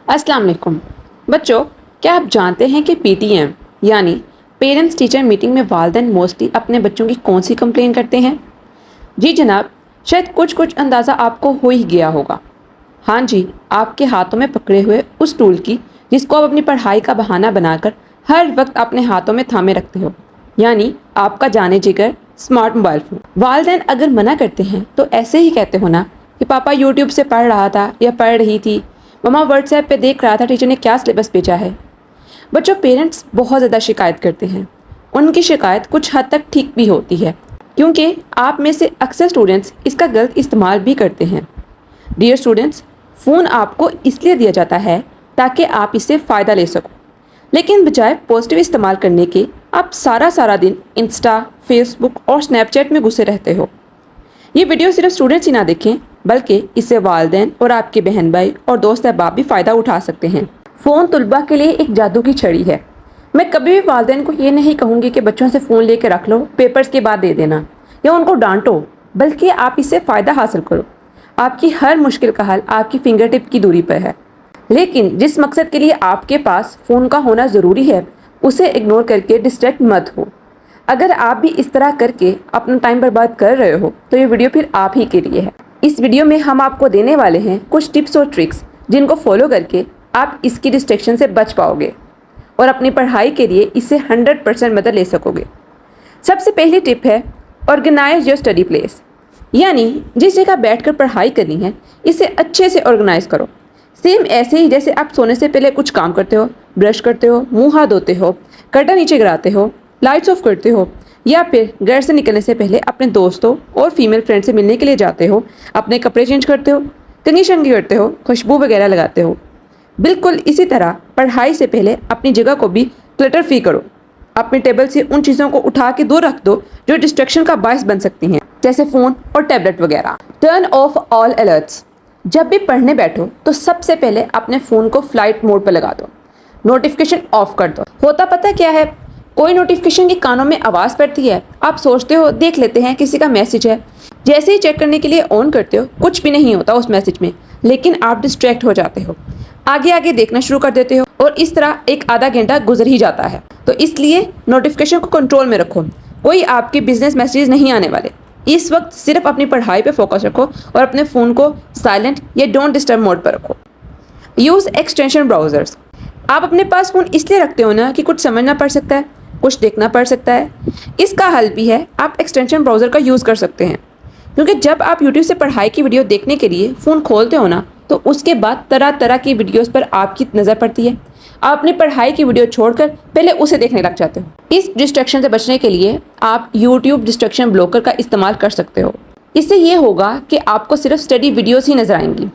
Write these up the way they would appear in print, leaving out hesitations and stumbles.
अस्सलाम वालेकुम बच्चों, क्या आप जानते हैं कि पीटीएम यानी पेरेंट्स टीचर मीटिंग में वालिदैन मोस्टली अपने बच्चों की कौन सी कंप्लेन करते हैं? जी जनाब, शायद कुछ कुछ अंदाज़ा आपको हो ही गया होगा। हाँ जी, आपके हाथों में पकड़े हुए उस टूल की जिसको आप अपनी पढ़ाई का बहाना बनाकर हर वक्त अपने हाथों में थामे रखते हो, यानी आपका जाने जिगर स्मार्ट मोबाइल फ़ोन। वालिदैन अगर मना करते हैं तो ऐसे ही कहते हो ना कि पापा यूट्यूब से पढ़ रहा था या पढ़ रही थी, मम्मा व्हाट्सएप पे देख रहा था टीचर ने क्या सिलेबस भेजा है। बच्चों, पेरेंट्स बहुत ज़्यादा शिकायत करते हैं। उनकी शिकायत कुछ हद तक ठीक भी होती है, क्योंकि आप में से अक्सर स्टूडेंट्स इसका गलत इस्तेमाल भी करते हैं। डियर स्टूडेंट्स, फ़ोन आपको इसलिए दिया जाता है ताकि आप इससे फ़ायदा ले सको, लेकिन बजाय पॉजिटिव इस्तेमाल करने के आप सारा दिन इंस्टा, फेसबुक और स्नैपचैट में घुसे रहते हो। ये वीडियो सिर्फ स्टूडेंट्स ही ना देखें, बल्कि इससे वालिदैन और आपके बहन भाई और दोस्त अहबाब भी फ़ायदा उठा सकते हैं। फ़ोन तुलबा के लिए एक जादू की छड़ी है। मैं कभी भी वालिदैन को ये नहीं कहूँगी कि बच्चों से फ़ोन लेके रख लो, पेपर्स के बाद दे देना, या उनको डांटो, बल्कि आप इससे फ़ायदा हासिल करो। आपकी हर मुश्किल का हल आपकी फिंगर टिप की दूरी पर है। लेकिन जिस मकसद के लिए आपके पास फ़ोन का होना ज़रूरी है, उसे इग्नोर करके डिस्ट्रैक्ट मत हो। अगर आप भी इस तरह करके अपना टाइम बर्बाद कर रहे हो तो ये वीडियो फिर आप ही के लिए है। इस वीडियो में हम आपको देने वाले हैं कुछ टिप्स और ट्रिक्स जिनको फॉलो करके आप इसकी डिस्ट्रैक्शन से बच पाओगे और अपनी पढ़ाई के लिए इससे 100% मदद ले सकोगे। सबसे पहली टिप है ऑर्गेनाइज योर स्टडी प्लेस, यानी जिस जगह बैठकर पढ़ाई करनी है इसे अच्छे से ऑर्गेनाइज करो। सेम ऐसे ही जैसे आप सोने से पहले कुछ काम करते हो, ब्रश करते हो, मुंह हाथ धोते हो, कर्टन नीचे गिराते हो, लाइट्स ऑफ करते हो, या फिर घर से निकलने से पहले अपने दोस्तों और फीमेल फ्रेंड से मिलने के लिए जाते हो, अपने कपड़े चेंज करते हो, कंघी शंघी करते हो, खुशबू वगैरह लगाते हो। बिल्कुल इसी तरह पढ़ाई से पहले अपनी जगह को भी क्लटर फ्री करो। अपने टेबल से उन चीज़ों को उठा के दूर रख दो जो डिस्ट्रैक्शन का बायस बन सकती हैं, जैसे फ़ोन और टैबलेट वगैरह। टर्न ऑफ ऑल अलर्ट्स, जब भी पढ़ने बैठो तो सबसे पहले अपने फ़ोन को फ्लाइट मोड पर लगा दो, नोटिफिकेशन ऑफ कर दो। होता पता क्या है, कोई नोटिफिकेशन की कानों में आवाज़ पड़ती है, आप सोचते हो देख लेते हैं किसी का मैसेज है, जैसे ही चेक करने के लिए ऑन करते हो कुछ भी नहीं होता उस मैसेज में, लेकिन आप डिस्ट्रैक्ट हो जाते हो, आगे आगे देखना शुरू कर देते हो और इस तरह एक आधा घंटा गुजर ही जाता है। तो इसलिए नोटिफिकेशन को कंट्रोल में रखो, कोई आपके बिजनेस मैसेज नहीं आने वाले। इस वक्त सिर्फ अपनी पढ़ाई पर फोकस रखो और अपने फ़ोन को साइलेंट या डोंट डिस्टर्ब मोड पर रखो। यूज़ एक्सटेंशन ब्राउज़र्स, आप अपने पास फ़ोन इसलिए रखते हो ना कि कुछ समझना पड़ सकता है, कुछ देखना पड़ सकता है। इसका हल भी है, आप एक्सटेंशन ब्राउज़र का यूज़ कर सकते हैं, क्योंकि जब आप यूट्यूब से पढ़ाई की वीडियो देखने के लिए फ़ोन खोलते हो ना तो उसके बाद तरह तरह की वीडियोस पर आपकी नज़र पड़ती है। आप अपनी पढ़ाई की वीडियो छोड़कर पहले उसे देखने लग जाते हो। इस डिस्ट्रैक्शन से बचने के लिए आप यूट्यूब डिस्ट्रैक्शन ब्लॉकर का इस्तेमाल कर सकते हो। इससे ये होगा कि आपको सिर्फ स्टडी वीडियोज़ ही नज़र आएंगी,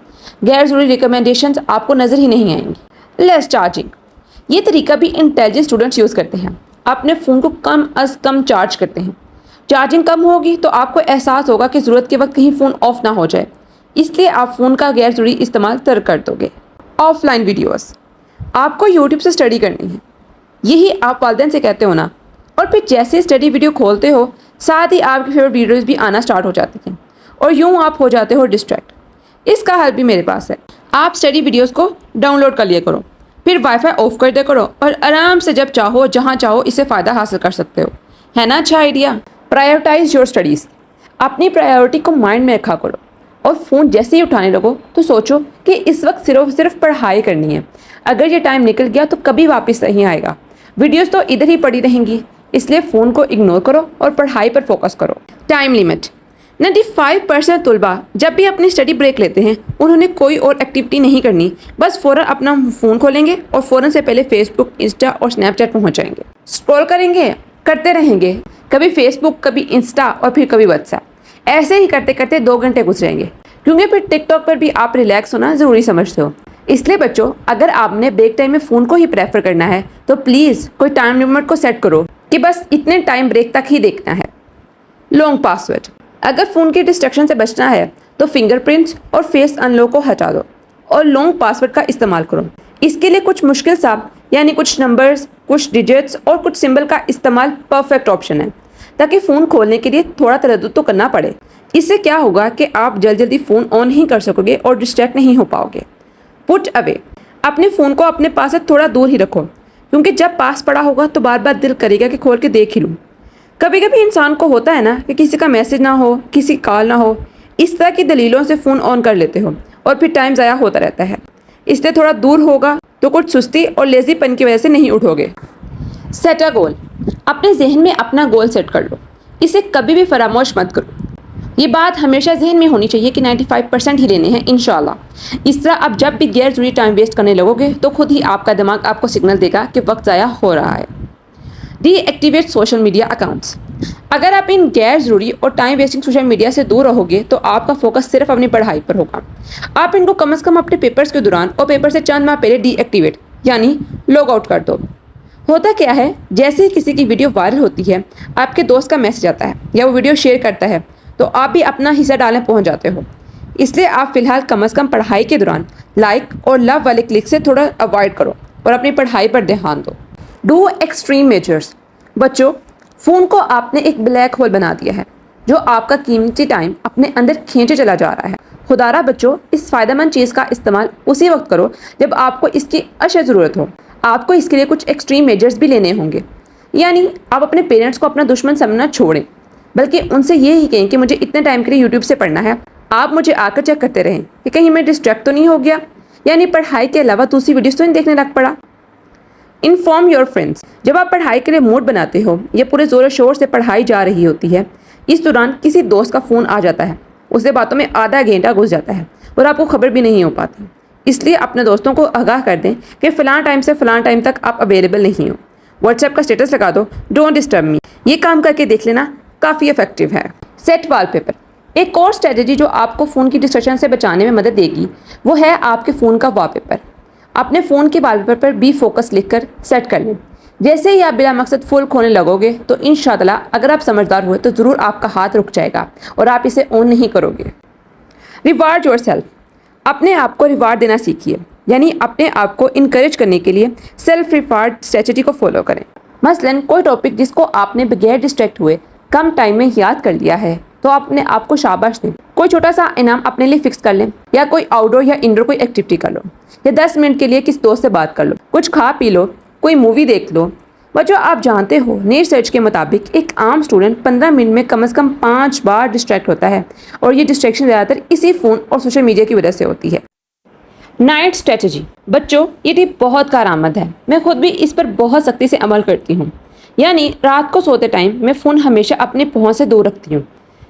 गैर ज़रूरी रिकमेंडेशंस आपको नज़र ही नहीं आएंगी। लेस चार्जिंग, ये तरीका भी इंटेलिजेंट स्टूडेंट्स यूज़ करते हैं। अपने फ़ोन को कम अज़ कम चार्ज करते हैं। चार्जिंग कम होगी तो आपको एहसास होगा कि ज़रूरत के वक्त कहीं फ़ोन ऑफ ना हो जाए, इसलिए आप फ़ोन का गैर ज़रूरी इस्तेमाल तर्क कर दोगे। ऑफलाइन वीडियोस, आपको यूट्यूब से स्टडी करनी है, यही आप वालिदैन से कहते हो ना, और फिर जैसे स्टडी वीडियो खोलते हो साथ ही आपकी फेवरेट वीडियोज़ भी आना स्टार्ट हो जाती हैं और यूँ आप हो जाते हो डिस्ट्रैक्ट। इसका हल भी मेरे पास है, आप स्टडी वीडियोज़ को डाउनलोड कर लिया करो, फिर वाईफाई ऑफ कर दिया करो और आराम से जब चाहो जहाँ चाहो इससे फ़ायदा हासिल कर सकते हो। है ना अच्छा आइडिया? प्रायोरिटाइज योर स्टडीज़, अपनी प्रायोरिटी को माइंड में रखा करो और फ़ोन जैसे ही उठाने लगो तो सोचो कि इस वक्त सिर्फ पढ़ाई करनी है। अगर ये टाइम निकल गया तो कभी वापस नहीं आएगा, वीडियोज़ तो इधर ही पड़ी रहेंगी, इसलिए फ़ोन को इग्नोर करो और पढ़ाई पर फोकस करो। टाइम लिमिट, 95% तलबा जब भी अपनी स्टडी ब्रेक लेते हैं उन्होंने कोई और एक्टिविटी नहीं करनी, बस फ़ौरन अपना फ़ोन खोलेंगे और फ़ौरन से पहले फेसबुक, इंस्टा और स्नैपचैट पहुंच जाएंगे। स्क्रॉल करेंगे, करते रहेंगे, कभी फेसबुक, कभी इंस्टा और फिर कभी व्हाट्सएप। ऐसे ही करते करते 2 घंटे गुजरेंगे, क्योंकि फिर टिकटॉक पर भी आप रिलैक्स होना ज़रूरी समझते हो। इसलिए बच्चों, अगर आपने ब्रेक टाइम में फ़ोन को ही प्रेफर करना है तो प्लीज़ कोई टाइम लिमिट को सेट करो कि बस इतने टाइम ब्रेक तक ही देखना है। लॉन्ग पासवर्ड, अगर फ़ोन की डिस्ट्रैक्शन से बचना है तो फिंगरप्रिंट्स और फेस अनलॉक को हटा दो और लॉन्ग पासवर्ड का इस्तेमाल करो। इसके लिए कुछ मुश्किल सा यानी कुछ नंबर्स, कुछ डिजिट्स और कुछ सिंबल का इस्तेमाल परफेक्ट ऑप्शन है, ताकि फ़ोन खोलने के लिए थोड़ा तरद्दुद तो करना पड़े। इससे क्या होगा कि आप जल्दी फ़ोन ऑन ही कर सकोगे और डिस्ट्रैक्ट नहीं हो पाओगे। पुट अवे, अपने फ़ोन को अपने पास से थोड़ा दूर ही रखो, क्योंकि जब पास पड़ा होगा तो बार बार दिल करेगा कि खोल के देख ही लूँ। कभी कभी इंसान को होता है ना कि किसी का मैसेज ना हो, किसी कॉल ना हो, इस तरह की दलीलों से फ़ोन ऑन कर लेते हो और फिर टाइम ज़ाया होता रहता है। इससे थोड़ा दूर होगा तो कुछ सुस्ती और लेज़ीपन की वजह से नहीं उठोगे। सेट अ गोल। अपने जहन में अपना गोल सेट कर लो, इसे कभी भी फरामोश मत करो। ये बात हमेशा जहन में होनी चाहिए कि 95% ही लेने हैं इंशाल्लाह। इस तरह आप जब भी गैर ज़रूरी टाइम वेस्ट करने लगोगे तो खुद ही आपका दिमाग आपको सिग्नल देगा कि वक्त ज़ाया हो रहा है। Deactivate social media accounts. अगर आप इन गैर ज़रूरी और टाइम वेस्टिंग सोशल मीडिया से दूर रहोगे तो आपका फोकस सिर्फ अपनी पढ़ाई पर होगा। आप इनको कम से कम अपने पेपर्स के दौरान और पेपर से चंद माह पहले डीएक्टिवेट यानी लॉग आउट कर दो। होता क्या है, जैसे ही किसी की वीडियो वायरल होती है, आपके दोस्त का मैसेज आता है या वो वीडियो शेयर करता है, तो आप भी अपना हिस्सा डालने पहुंच जाते हो। इसलिए आप फिलहाल कम से कम पढ़ाई के दौरान लाइक और लव वाले क्लिक से थोड़ा अवॉइड करो और अपनी पढ़ाई पर ध्यान दो। Do extreme measures. बच्चों, फ़ोन को आपने एक ब्लैक होल बना दिया है जो आपका कीमती टाइम अपने अंदर खींचे चला जा रहा है। खुदारा बच्चों, इस फ़ायदेमंद चीज़ का इस्तेमाल उसी वक्त करो जब आपको इसकी अशद ज़रूरत हो। आपको इसके लिए कुछ एक्सट्रीम मेजर्स भी लेने होंगे, यानी आप अपने पेरेंट्स को अपना दुश्मन समझना छोड़ें, बल्कि उनसे ये ही कहें कि मुझे इतने टाइम के लिए यूट्यूब से पढ़ना है, आप मुझे आकर चेक करते रहें कि कहीं मैं डिस्ट्रैक्ट तो नहीं हो गया, यानी पढ़ाई के अलावा दूसरी वीडियोस तो नहीं देखने लग पड़ा। Inform your friends. जब आप पढ़ाई के लिए मूड बनाते हो या पूरे ज़ोर शोर से पढ़ाई जा रही होती है, इस दौरान किसी दोस्त का फ़ोन आ जाता है, उससे बातों में आधा घंटा घुस जाता है और आपको खबर भी नहीं हो पाती। इसलिए अपने दोस्तों को आगाह कर दें कि फ़लाँ टाइम से फ़लाँ टाइम तक आप अवेलेबल नहीं हो। व्हाट्सएप का स्टेटस लगा दो, डोंट डिस्टर्ब मी। ये काम करके देख लेना, काफ़ी इफेक्टिव है। Set wallpaper. एक और स्ट्रेटजी जो आपको फ़ोन की डिस्ट्रैक्शन से बचाने में मदद देगी वो है आपके फ़ोन का वॉलपेपर। अपने फ़ोन के वॉलपेपर पर बी फोकस लिखकर सेट कर लें। जैसे ही आप बिला मकसद फुल खोलने लगोगे तो इंशाअल्लाह अगर आप समझदार हुए तो ज़रूर आपका हाथ रुक जाएगा और आप इसे ऑन नहीं करोगे। Reward yourself. अपने आप को रिवार्ड देना सीखिए, यानी अपने आप को इनकरेज करने के लिए सेल्फ रिवार्ड स्ट्रेटजी को फॉलो करें। मसलन कोई टॉपिक जिसको आपने बगैर डिस्ट्रैक्ट हुए कम टाइम में याद कर लिया है तो अपने आप को शाबाश दें। कोई छोटा सा इनाम अपने लिए फिक्स कर लें, या कोई आउटडोर या इंडोर कोई एक्टिविटी कर लो, या 10 मिनट के लिए किस दोस्त से बात कर लो, कुछ खा पी लो, कोई मूवी देख लो। बच्चों, आप जानते हो नेट सर्च के मुताबिक एक आम स्टूडेंट 15 मिनट में कम से कम 5 बार डिस्ट्रैक्ट होता है और ये डिस्ट्रैक्शन ज़्यादातर इसी फ़ोन और सोशल मीडिया की वजह से होती है। Night strategy. बच्चों, ये टिप बहुत कारआमद है, मैं खुद भी इस पर बहुत सख्ती से अमल करती हूँ। यानी रात को सोते टाइम मैं फ़ोन हमेशा अपनी पहुँच से दूर रखती हूँ,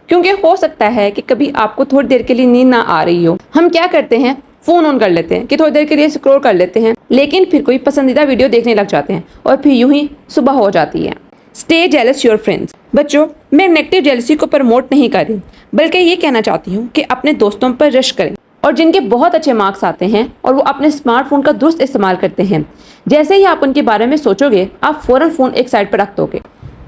क्योंकि हो सकता है कि कभी आपको थोड़ी देर के लिए नींद ना आ रही हो। हम क्या करते हैं, फ़ोन ऑन कर लेते हैं कि थोड़ी देर के लिए स्क्रॉल कर लेते हैं, लेकिन फिर कोई पसंदीदा वीडियो देखने लग जाते हैं और फिर यूं ही सुबह हो जाती है। Stay jealous your friends. बच्चों, मैं नेगेटिव जेलसी को प्रमोट नहीं कर रही, बल्कि ये कहना चाहती हूँ कि अपने दोस्तों पर रश करें और जिनके बहुत अच्छे मार्क्स आते हैं और वो अपने स्मार्टफोन का दुरुस्त इस्तेमाल करते हैं, जैसे ही आप उनके बारे में सोचोगे आप फ़ौरन फ़ोन एक साइड पर रख दोगे।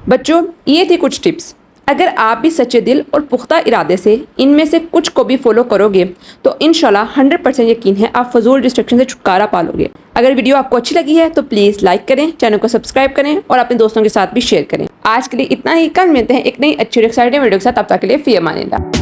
बच्चों, ये थी कुछ टिप्स। अगर आप भी सच्चे दिल और पुख्ता इरादे से इनमें से कुछ को भी फॉलो करोगे तो इंशाल्लाह 100% यकीन है आप फजूल डिस्ट्रैक्शन से छुटकारा पालोगे। अगर वीडियो आपको अच्छी लगी है तो प्लीज़ लाइक करें, चैनल को सब्सक्राइब करें और अपने दोस्तों के साथ भी शेयर करें। आज के लिए इतना ही, कल मिलते हैं एक नई अच्छी और एक्साइटिंग वीडियो के साथ। तब तक के लिए फ़ी अमानिल्लाह।